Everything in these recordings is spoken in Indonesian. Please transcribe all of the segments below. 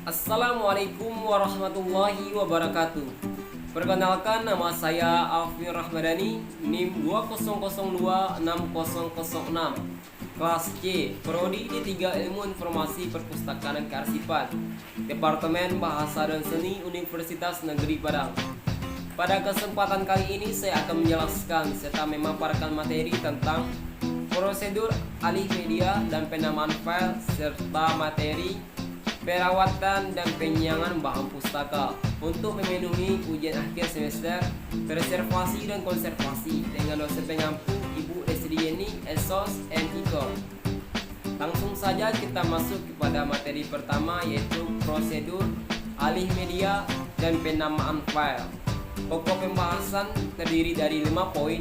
Assalamualaikum warahmatullahi wabarakatuh. Perkenalkan, nama saya Alvin Rahmadani, NIM 20026006, kelas C, Prodi D3 Ilmu Informasi Perpustakaan dan Kearsipan, Departemen Bahasa dan Seni Universitas Negeri Padang. Pada kesempatan kali ini saya akan menjelaskan serta memaparkan materi tentang prosedur alih media dan penamaan file serta materi perawatan dan penyiangan bahan pustaka untuk memenuhi ujian akhir semester preservasi dan konservasi dengan dosen pengampu Ibu Desrieni Esos NIK. Langsung saja kita masuk kepada materi pertama, yaitu prosedur alih media dan penamaan file. Pokok pembahasan terdiri dari 5 poin.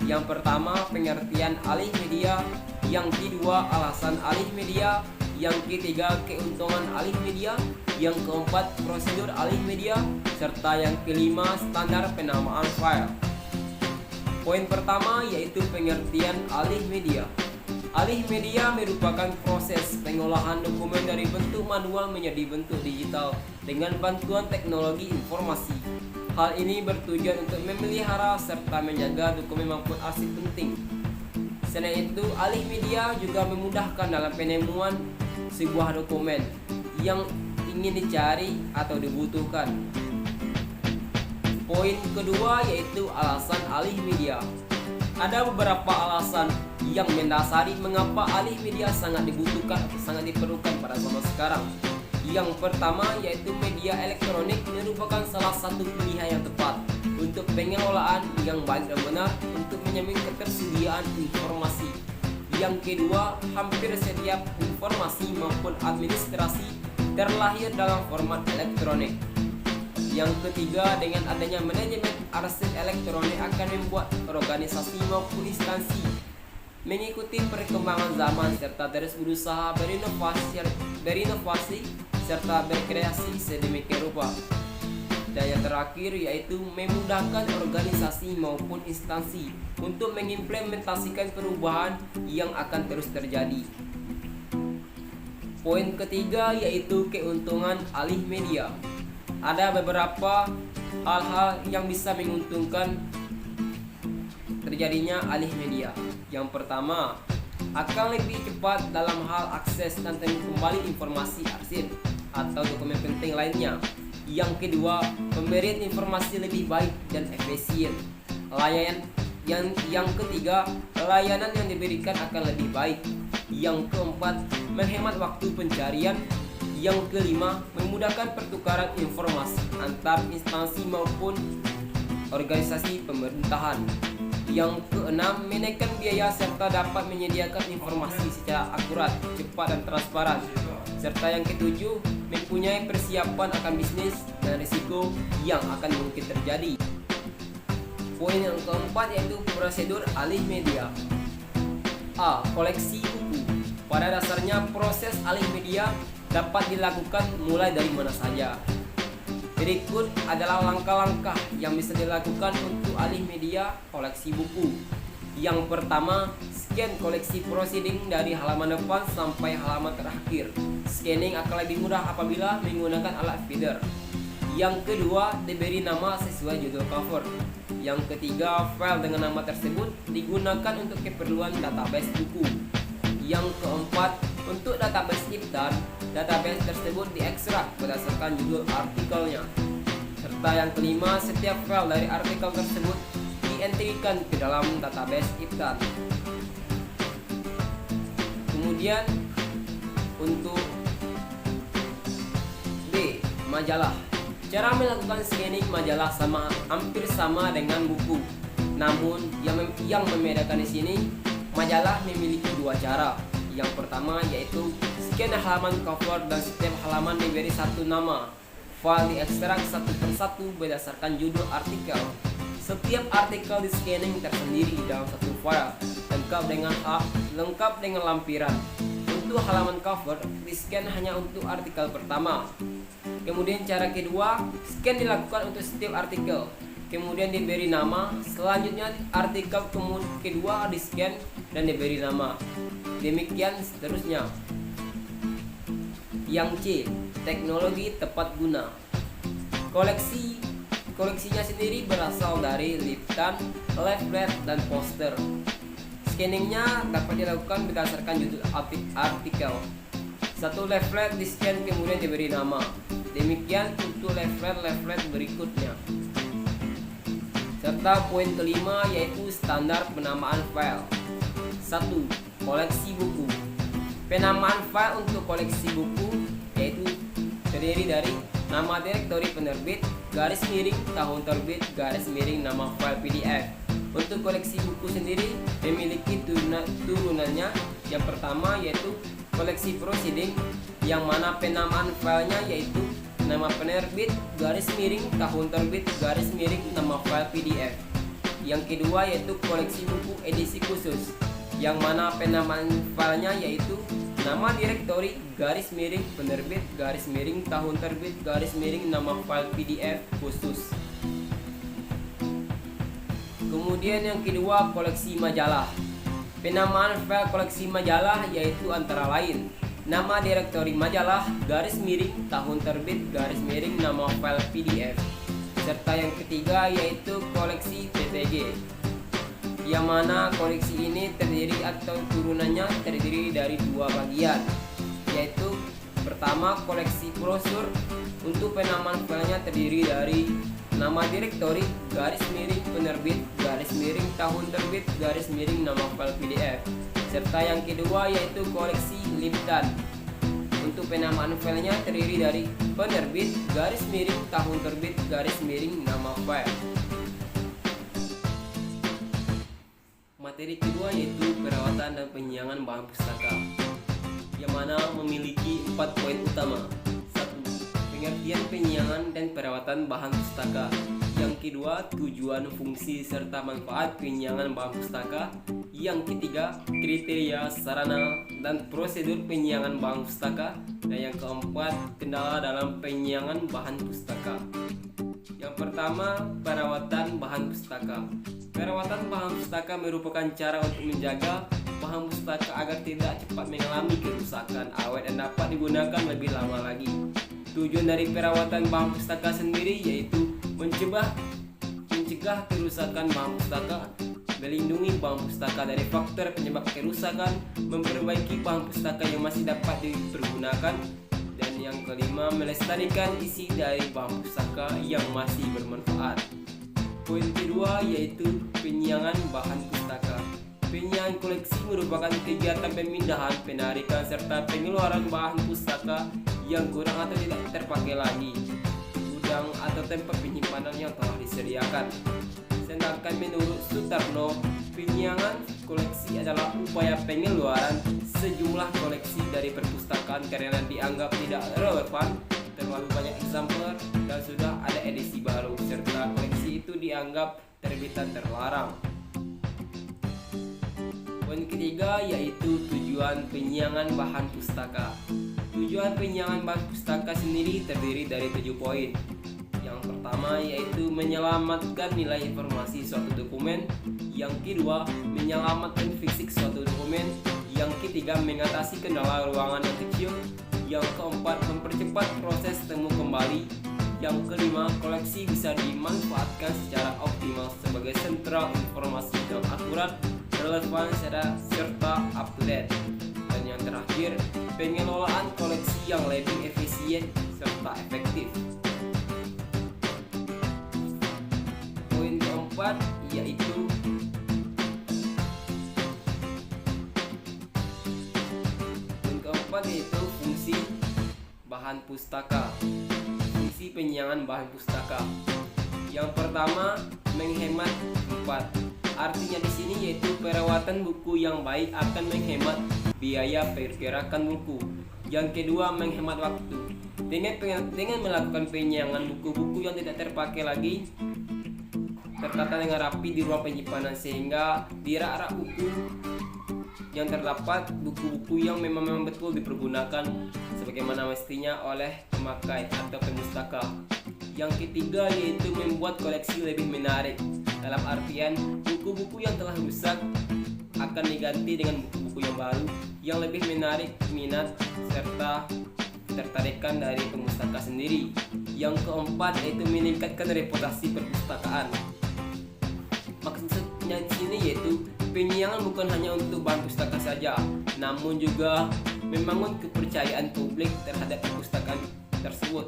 Yang pertama, pengertian alih media. Yang kedua, alasan alih media. Yang ketiga, keuntungan alih media. Yang keempat, prosedur alih media. Serta yang kelima, standar penamaan file. Poin pertama yaitu pengertian alih media. Alih media merupakan proses pengolahan dokumen dari bentuk manual menjadi bentuk digital dengan bantuan teknologi informasi. Hal ini bertujuan untuk memelihara serta menjaga dokumen maupun arsip penting. Selain itu, alih media juga memudahkan dalam penemuan sebuah dokumen yang ingin dicari atau dibutuhkan. Poin kedua yaitu alasan alih media. Ada beberapa alasan yang mendasari mengapa alih media sangat dibutuhkan atau sangat diperlukan pada zaman sekarang. Yang pertama yaitu media elektronik merupakan salah satu pilihan yang tepat untuk pengelolaan yang baik dan benar untuk menjamin ketersediaan informasi. Yang kedua, hampir setiap informasi maupun administrasi terlahir dalam format elektronik. Yang ketiga, dengan adanya manajemen arsip elektronik akan membuat organisasi maupun instansi mengikuti perkembangan zaman serta terus berusaha berinovasi serta berkreasi sedemikian rupa. Dan yang terakhir yaitu memudahkan organisasi maupun instansi untuk mengimplementasikan perubahan yang akan terus terjadi. Poin ketiga yaitu keuntungan alih media. Ada beberapa hal-hal yang bisa menguntungkan terjadinya alih media. Yang pertama, akan lebih cepat dalam hal akses dan kembali informasi arsip atau dokumen penting lainnya. Yang kedua, pemberian informasi lebih baik dan efisien. Yang ketiga, layanan yang diberikan akan lebih baik. Yang keempat, menghemat waktu pencarian. Yang kelima, memudahkan pertukaran informasi antar instansi maupun organisasi pemerintahan. Yang keenam, menekan biaya serta dapat menyediakan informasi secara akurat, cepat dan transparan. Serta yang ketujuh, mempunyai persiapan akan bisnis dan risiko yang akan mungkin terjadi. Poin yang keempat yaitu prosedur alih media. A. Koleksi buku. Pada dasarnya proses alih media dapat dilakukan mulai dari mana saja. Berikut adalah langkah-langkah yang bisa dilakukan untuk alih media koleksi buku. Yang pertama, scan koleksi proceeding dari halaman depan sampai halaman terakhir. Scanning akan lebih mudah apabila menggunakan alat feeder. Yang kedua, diberi nama sesuai judul cover. Yang ketiga, file dengan nama tersebut digunakan untuk keperluan database buku. Yang keempat, untuk database IPDAN, database tersebut diekstrak berdasarkan judul artikelnya. Serta yang kelima, setiap file dari artikel tersebut dientrikan ke dalam database IPDAN. Kemudian untuk B. Majalah. Cara melakukan scanning majalah hampir sama dengan buku. Namun yang membedakan di sini, majalah memiliki dua cara. Yang pertama yaitu scan halaman cover dan setiap halaman diberi satu nama. File diekstrak satu persatu berdasarkan judul artikel. Setiap artikel di scanning tersendiri dalam satu file, lengkap dengan lampiran. Untuk halaman cover, di-scan hanya untuk artikel pertama. Kemudian cara kedua, scan dilakukan untuk setiap artikel. Kemudian diberi nama. Selanjutnya artikel kedua di-scan dan diberi nama. Demikian seterusnya. Yang C, teknologi tepat guna. Koleksinya sendiri berasal dari liftan, leaflet, dan poster. Scanningnya dapat dilakukan berdasarkan judul artikel. Satu leaflet di-scan kemudian diberi nama. Demikian untuk leaflet berikutnya. Serta poin kelima yaitu standar penamaan file. 1. Koleksi buku. Penamaan file untuk koleksi buku yaitu terdiri dari nama direktori penerbit, garis miring tahun terbit, garis miring nama file PDF. Untuk koleksi buku sendiri memiliki turunannya. Yang pertama yaitu koleksi proceeding, yang mana penamaan filenya yaitu nama penerbit, garis miring tahun terbit, garis miring nama file PDF. Yang kedua yaitu koleksi buku edisi khusus, yang mana penamaan filenya yaitu nama direktori, garis miring penerbit, garis miring tahun terbit, garis miring nama file PDF khusus. Kemudian yang kedua koleksi majalah. Penamaan file koleksi majalah yaitu antara lain nama direktori majalah, garis miring tahun terbit, garis miring nama file PDF. Serta yang ketiga yaitu koleksi PPG, yang mana koleksi ini terdiri atau turunannya terdiri dari dua bagian, yaitu pertama koleksi brosur. Untuk penamaan filenya terdiri dari nama direktori, garis miring penerbit, garis miring tahun terbit, garis miring nama file PDF. Serta yang kedua yaitu koleksi liftan. Untuk penamaan filenya terdiri dari penerbit, garis miring tahun terbit, garis miring nama file. Materi kedua yaitu perawatan dan penyiangan bahan pustaka, yang mana memiliki 4 poin utama. 1. Pengertian penyiangan dan perawatan bahan pustaka. Yang kedua, tujuan, fungsi, serta manfaat penyiangan bahan pustaka. Yang ketiga, kriteria, sarana, dan prosedur penyiangan bahan pustaka. Dan yang keempat, kendala dalam penyiangan bahan pustaka. Yang pertama, perawatan bahan pustaka. Perawatan bahan pustaka merupakan cara untuk menjaga bahan pustaka agar tidak cepat mengalami kerusakan, awet, dan dapat digunakan lebih lama lagi. Tujuan dari perawatan bahan pustaka sendiri yaitu mencegah kerusakan bahan pustaka, melindungi bahan pustaka dari faktor penyebab kerusakan, memperbaiki bahan pustaka yang masih dapat dipergunakan, dan yang kelima, melestarikan isi dari bahan pustaka yang masih bermanfaat. Poin kedua yaitu penyiangan bahan pustaka. Penyiangan koleksi merupakan kegiatan pemindahan, penarikan, serta pengeluaran bahan pustaka yang kurang atau tidak terpakai lagi ke gudang atau tempat penyimpanan yang telah disediakan. Sedangkan menurut Sutarno, penyiangan koleksi adalah upaya pengeluaran sejumlah koleksi dari perpustakaan karena dianggap tidak relevan, terlalu banyak eksemplar, dan sudah ada edisi baru, serta koleksi itu dianggap terbitan terlarang. Poin ketiga yaitu tujuan penyiangan bahan pustaka. Tujuan penyiangan bahan pustaka sendiri terdiri dari 7 poin. Yang pertama yaitu menyelamatkan nilai informasi suatu dokumen. Yang kedua, menyelamatkan fisik suatu dokumen. Yang ketiga, mengatasi kendala ruangan yang kecil. Yang keempat, mempercepat proses temu kembali. Yang kelima, koleksi bisa dimanfaatkan secara optimal sebagai sentral informasi yang akurat, relevan, serta up to date. Dan yang terakhir, pengelolaan koleksi yang lebih efisien serta efektif. Poin keempat yaitu fungsi bahan pustaka. Fungsi penyiangan bahan pustaka. Yang pertama, menghemat tempat. Artinya di sini yaitu perawatan buku yang baik akan menghemat biaya pergerakan buku. Yang kedua, menghemat waktu. Dengan melakukan penyiangan buku-buku yang tidak terpakai lagi tertata dengan rapi di ruang penyimpanan, sehingga di rak-rak buku yang terdapat buku-buku yang memang betul dipergunakan sebagaimana mestinya oleh pemakai atau pemustaka. Yang ketiga yaitu membuat koleksi lebih menarik, dalam artian buku-buku yang telah rusak akan diganti dengan buku-buku yang baru yang lebih menarik minat serta ketertarikan dari pemustaka sendiri. Yang keempat yaitu meningkatkan reputasi perpustakaan. Maksudnya di sini yaitu penyiangan bukan hanya untuk bahan pustaka saja, namun juga membangun kepercayaan publik terhadap perpustakaan tersebut.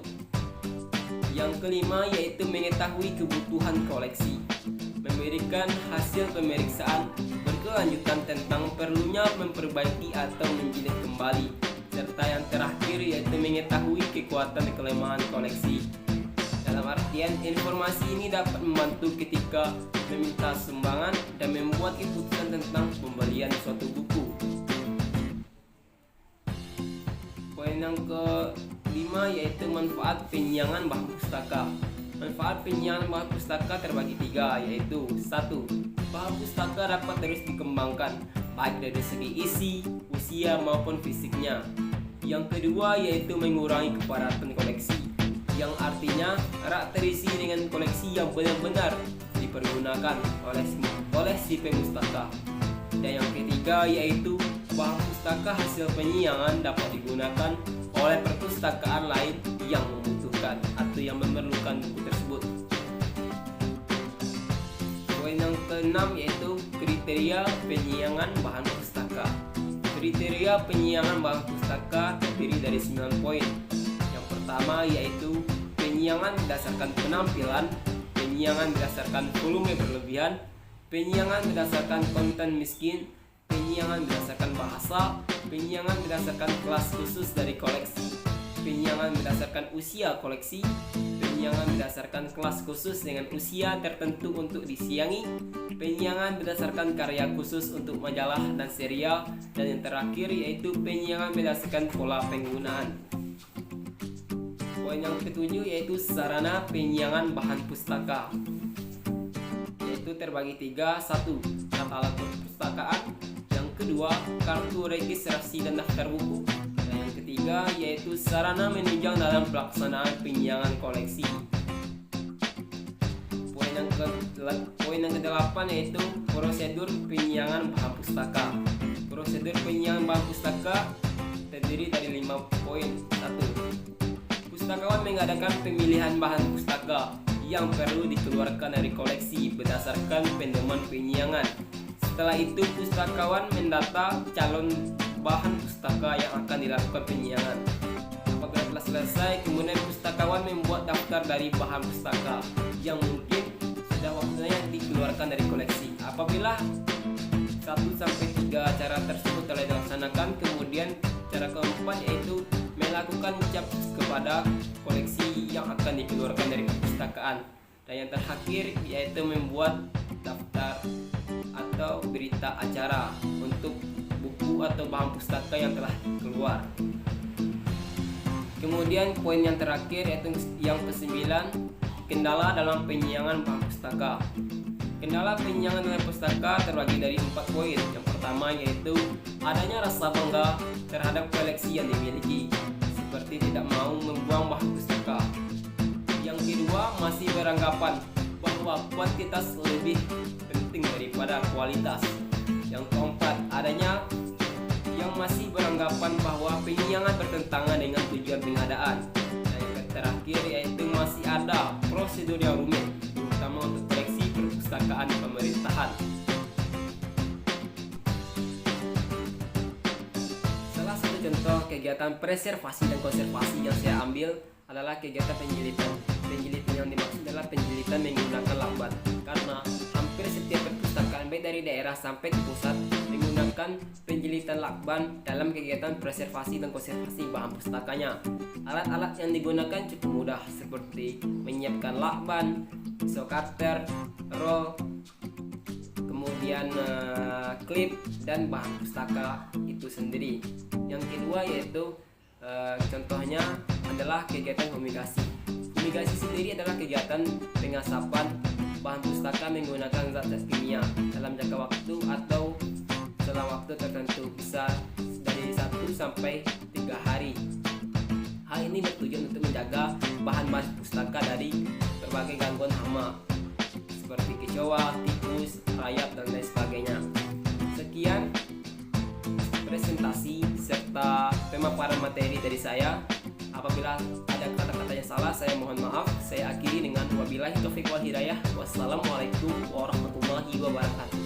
Yang kelima yaitu mengetahui kebutuhan koleksi, memberikan hasil pemeriksaan berkelanjutan tentang perlunya memperbaiki atau menjilid kembali, serta yang terakhir yaitu mengetahui kekuatan dan kelemahan koleksi. Dalam artian, informasi ini dapat membantu ketika meminta sumbangan dan membuat keputusan tentang pembelian suatu buku. Poin yang kelima yaitu manfaat penyiangan bahan pustaka. Manfaat penyiangan bahan pustaka terbagi tiga, yaitu 1. Bahan pustaka dapat terus dikembangkan baik dari segi isi, usia maupun fisiknya. Yang kedua yaitu mengurangi kepadatan koleksi, yang artinya rak terisi dengan koleksi yang benar-benar dipergunakan oleh si pemustaka. Dan yang ketiga yaitu bahan pustaka hasil penyiangan dapat digunakan oleh perpustakaan lain yang membutuhkan atau yang memerlukan buku tersebut. Poin yang keenam yaitu kriteria penyiangan bahan pustaka. Kriteria penyiangan bahan pustaka terdiri dari 9 poin. Yang pertama yaitu penyiangan berdasarkan penampilan, penyiangan berdasarkan volume berlebihan, penyiangan berdasarkan konten miskin, penyiangan berdasarkan bahasa, penyiangan berdasarkan kelas khusus dari koleksi, penyiangan berdasarkan usia koleksi, penyiangan berdasarkan kelas khusus dengan usia tertentu untuk disiangi, penyiangan berdasarkan karya khusus untuk majalah dan serial, dan yang terakhir yaitu penyiangan berdasarkan pola penggunaan. Poin yang ketujuh yaitu sarana penyiangan bahan pustaka, yaitu terbagi tiga. 1. Katalog perpustakaan. Yang kedua, kartu registrasi dan daftar buku. Dan yang ketiga yaitu sarana menunjang dalam pelaksanaan penyiangan koleksi. Poin yang kedelapan yaitu prosedur penyiangan bahan pustaka. Prosedur penyiangan bahan pustaka terdiri dari 5 poin. 1. Pustakawan mengadakan pemilihan bahan pustaka yang perlu dikeluarkan dari koleksi berdasarkan pedoman penyiangan. Setelah itu, pustakawan mendata calon bahan pustaka yang akan dilakukan penyiangan. Apabila telah selesai, kemudian pustakawan membuat daftar dari bahan pustaka yang mungkin sudah waktunya dikeluarkan dari koleksi. Apabila 1-3 cara tersebut telah dilaksanakan, kemudian cara keempat yaitu melakukan cap kepada koleksi yang akan dikeluarkan dari perpustakaan. Dan yang terakhir yaitu membuat daftar atau berita acara untuk buku atau bahan pustaka yang telah keluar. Kemudian poin yang terakhir yaitu yang ke-9, kendala dalam penyiangan bahan pustaka. Kendala penyiangan dalam pustaka terbagi dari 4 poin. Yang pertama yaitu adanya rasa bangga terhadap koleksi yang dimiliki, seperti tidak mau membuang bahan pustaka. Yang kedua, masih beranggapan bahwa kuantitas lebih penting daripada kualitas. Yang keempat, adanya yang masih beranggapan bahwa penyiangan bertentangan dengan tujuan pengadaan. Dan yang terakhir yaitu masih ada prosedur yang rumit, terutama untuk koleksi perpustakaan pemerintahan. Salah satu contoh kegiatan preservasi dan konservasi yang saya ambil adalah kegiatan penjilitan. Penjilitan yang dimaksud adalah penjilitan menggunakan lakban, karena hampir setiap perpustakaan baik dari daerah sampai ke pusat menggunakan penjilitan lakban dalam kegiatan preservasi dan konservasi bahan pustakanya. Alat-alat yang digunakan cukup mudah, seperti menyiapkan lakban, pisau cutter, roll, kemudian klip, dan bahan pustaka itu sendiri. Yang kedua yaitu contohnya adalah kegiatan fumigasi. Fumigasi sendiri adalah kegiatan pengasapan bahan pustaka menggunakan zat-zat kimia dalam jangka waktu atau selang waktu tertentu, bisa dari 1-3 hari. Hal ini bertujuan untuk menjaga bahan-bahan pustaka dari berbagai gangguan hama seperti kecoa, tikus, rayap, dan lain sebagainya. Sekian presentasi serta pemaparan materi dari saya. Apabila ada kata-kata yang salah, saya mohon maaf. Saya akhiri dengan wabillahi taufiq wal hidayah. Wassalamualaikum warahmatullahi wabarakatuh.